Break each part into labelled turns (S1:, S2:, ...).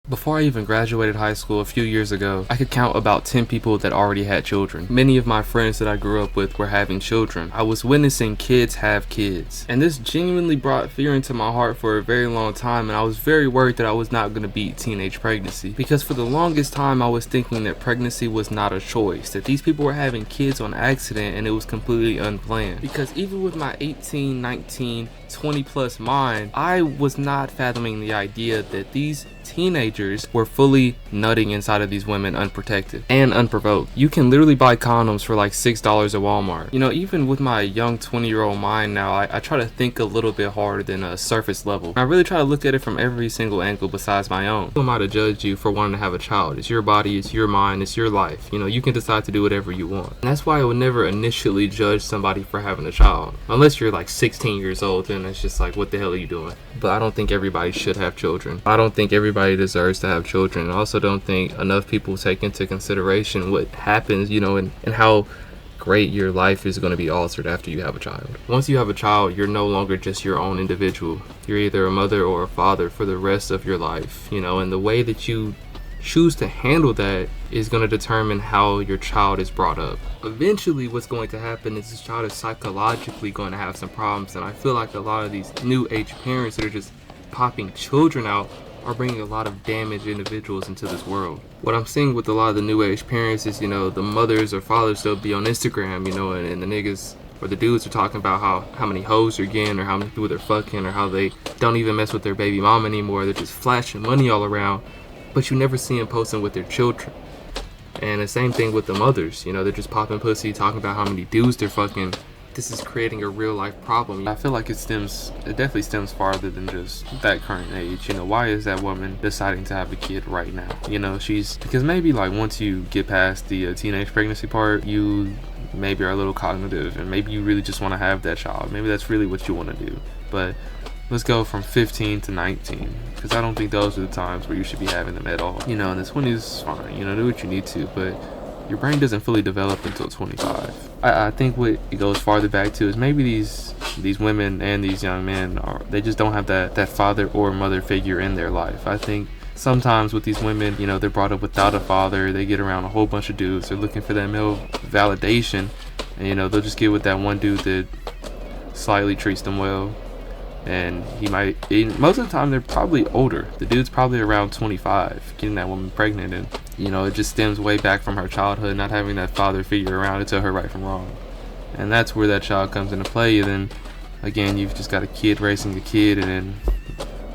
S1: Before I even graduated high school a few years ago, I could count about 10 people that already had children. Many of my friends that I grew up with were having children. I was witnessing kids have kids. And this genuinely brought fear into my heart for a very long time, and I was very worried that I was not going to beat teenage pregnancy. Because for the longest time I was thinking that pregnancy was not a choice, that these people were having kids on accident and it was completely unplanned. Because even with my 18, 19, 20 plus mind, I was not fathoming the idea that these teenagers were fully nutting inside of these women unprotected and unprovoked. You can literally buy condoms for like $6 at Walmart. You know, even with my young 20-year-old mind now, I try to think a little bit harder than a surface level. I really try to look at it from every single angle besides my own. Who am I to judge you for wanting to have a child? It's your body, it's your mind, it's your life. You know, you can decide to do whatever you want. And that's why I would never initially judge somebody for having a child. Unless you're like 16 years old, then it's just like, what the hell are you doing? But I don't think everybody should have children. I don't think everybody deserves to have children. I also don't think enough people take into consideration what happens, you know, and how great your life is going to be altered after you have a child. Once you have a child, you're no longer just your own individual. You're either a mother or a father for the rest of your life, you know, and the way that you choose to handle that is going to determine how your child is brought up. Eventually what's going to happen is this child is psychologically going to have some problems, and I feel like a lot of these new age parents that are just popping children out are bringing a lot of damaged individuals into this world. What I'm seeing with a lot of the new age parents is, you know, the mothers or fathers, they'll be on Instagram, you know, and the niggas or the dudes are talking about how many hoes they're getting or how many people they're fucking or how they don't even mess with their baby mom anymore. They're just flashing money all around, but you never see them posting with their children. And the same thing with the mothers, you know, they're just popping pussy, talking about how many dudes they're fucking. This is creating a real life problem. I feel like it definitely stems farther than just that current age. You know, why is that woman deciding to have a kid right now? You know, because maybe like once you get past the teenage pregnancy part, you maybe are a little cognitive and maybe you really just want to have that child. Maybe that's really what you want to do. But let's go from 15 to 19, because I don't think those are the times where you should be having them at all. You know, in the 20s is fine, you know, do what you need to, but your brain doesn't fully develop until 25. I think what it goes farther back to is maybe these women and these young men they just don't have that father or mother figure in their life. I think sometimes with these women, you know, they're brought up without a father. They get around a whole bunch of dudes. They're looking for that male validation, and you know, they'll just get with that one dude that slightly treats them well. And most of the time they're probably older. The dude's probably around 25 getting that woman pregnant, and you know, it just stems way back from her childhood, not having that father figure around to tell her right from wrong. And that's where that child comes into play. And then again, you've just got a kid raising a kid, and then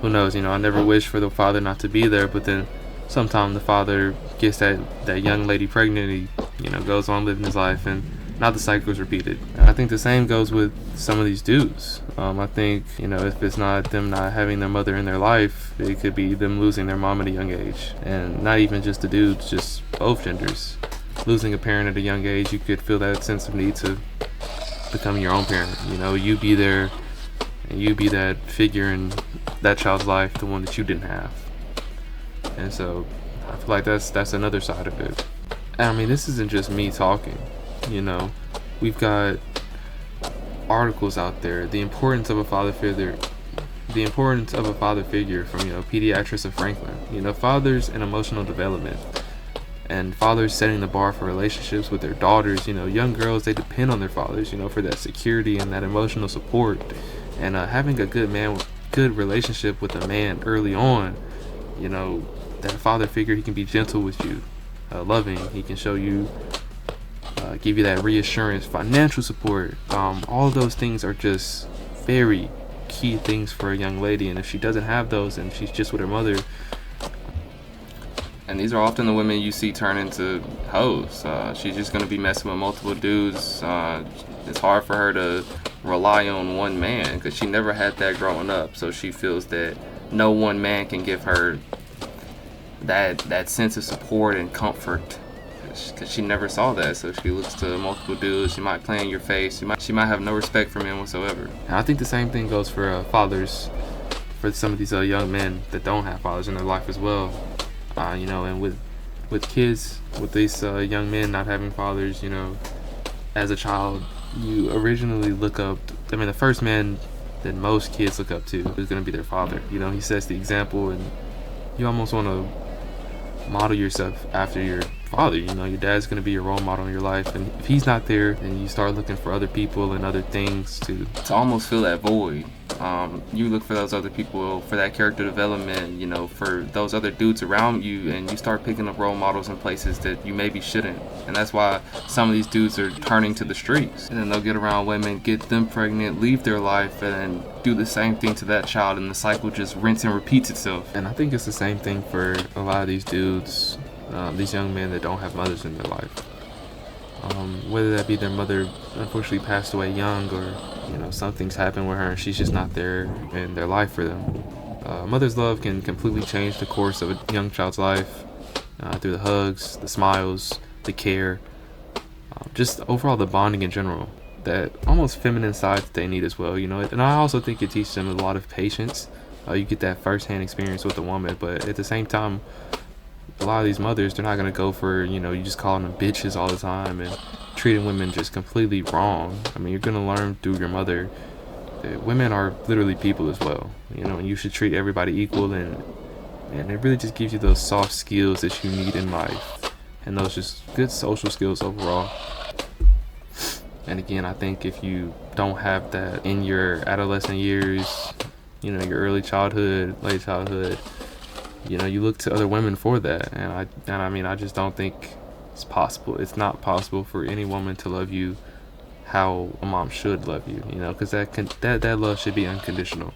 S1: who knows, you know, I never wish for the father not to be there, but then sometime the father gets that young lady pregnant, he, you know, goes on living his life, and now the cycle is repeated. And I think the same goes with some of these dudes. I think, you know, if it's not them not having their mother in their life, it could be them losing their mom at a young age. And not even just the dudes, just both genders. Losing a parent at a young age, you could feel that sense of need to become your own parent. You know, you be there and you be that figure in that child's life, the one that you didn't have. And so I feel like that's another side of it. And I mean, this isn't just me talking. You know, we've got articles out there, the importance of a father figure from, you know, Pediatrics of Franklin, you know, fathers and emotional development, and fathers setting the bar for relationships with their daughters. You know, young girls, they depend on their fathers, you know, for that security and that emotional support, and having a good relationship with a man early on. You know, that father figure, he can be gentle with you, loving, he can show you, give you that reassurance, financial support. All those things are just very key things for a young lady, and if she doesn't have those and she's just with her mother, and these are often the women you see turn into hoes. She's just going to be messing with multiple dudes. It's hard for her to rely on one man because she never had that growing up, so she feels that no one man can give her that sense of support and comfort, because she never saw that. So she looks to multiple dudes. She might play in your face. She might have no respect for men whatsoever. And I think the same thing goes for fathers, for some of these young men that don't have fathers in their life as well. You know, and with kids, with these young men not having fathers, you know, as a child, you originally look up. I mean, the first man that most kids look up to is going to be their father. You know, he sets the example, and you almost want to model yourself after your father. You know, your dad's going to be your role model in your life, and if he's not there, then you start looking for other people and other things to almost fill that void. You look for those other people for that character development, you know, for those other dudes around you, and you start picking up role models in places that you maybe shouldn't. And that's why some of these dudes are turning to the streets, and then they'll get around women, get them pregnant, leave their life, and then do the same thing to that child, and the cycle just rinse and repeats itself. And I think it's the same thing for a lot of these dudes, these young men that don't have mothers in their life. Whether that be their mother unfortunately passed away young, or you know, something's happened with her and she's just not there in their life for them. Mother's love can completely change the course of a young child's life, through the hugs, the smiles, the care, just overall the bonding in general, that almost feminine side that they need as well, you know. And I also think it teaches them a lot of patience. You get that first-hand experience with a woman, but at the same time, a lot of these mothers, they're not going to go for, you know, you just calling them bitches all the time and treating women just completely wrong. I mean, you're going to learn through your mother that women are literally people as well, you know, and you should treat everybody equal, and it really just gives you those soft skills that you need in life, and those just good social skills overall. And again, I think if you don't have that in your adolescent years, you know, your early childhood, late childhood, you know, you look to other women for that, and I mean, I just don't think it's possible. It's not possible for any woman to love you how a mom should love you, you know, because that love should be unconditional.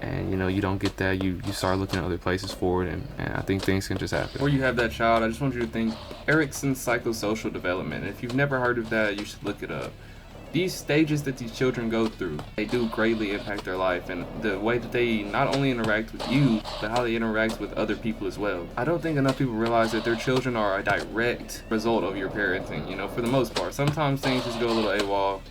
S1: And you know, you don't get that, you start looking at other places for it, and I think things can just happen. Before you have that child, I just want you to think Erickson's psychosocial development. If you've never heard of that, you should look it up. These stages that these children go through, they do greatly impact their life, and the way that they not only interact with you, but how they interact with other people as well. I don't think enough people realize that their children are a direct result of your parenting, you know, for the most part. Sometimes things just go a little AWOL,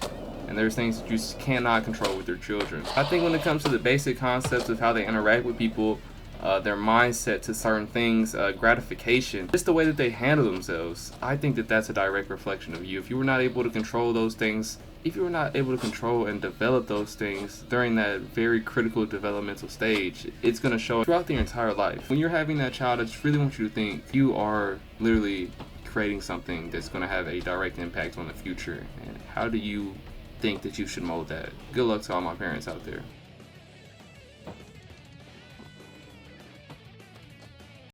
S1: and there's things that you just cannot control with your children. I think when it comes to the basic concepts of how they interact with people, their mindset to certain things, gratification, just the way that they handle themselves, I think that that's a direct reflection of you. If you were not able to control those things, if you were not able to control and develop those things during that very critical developmental stage, it's going to show throughout their entire life. When you're having that child, I just really want you to think you are literally creating something that's going to have a direct impact on the future. And how do you think that you should mold that? Good luck to all my parents out there.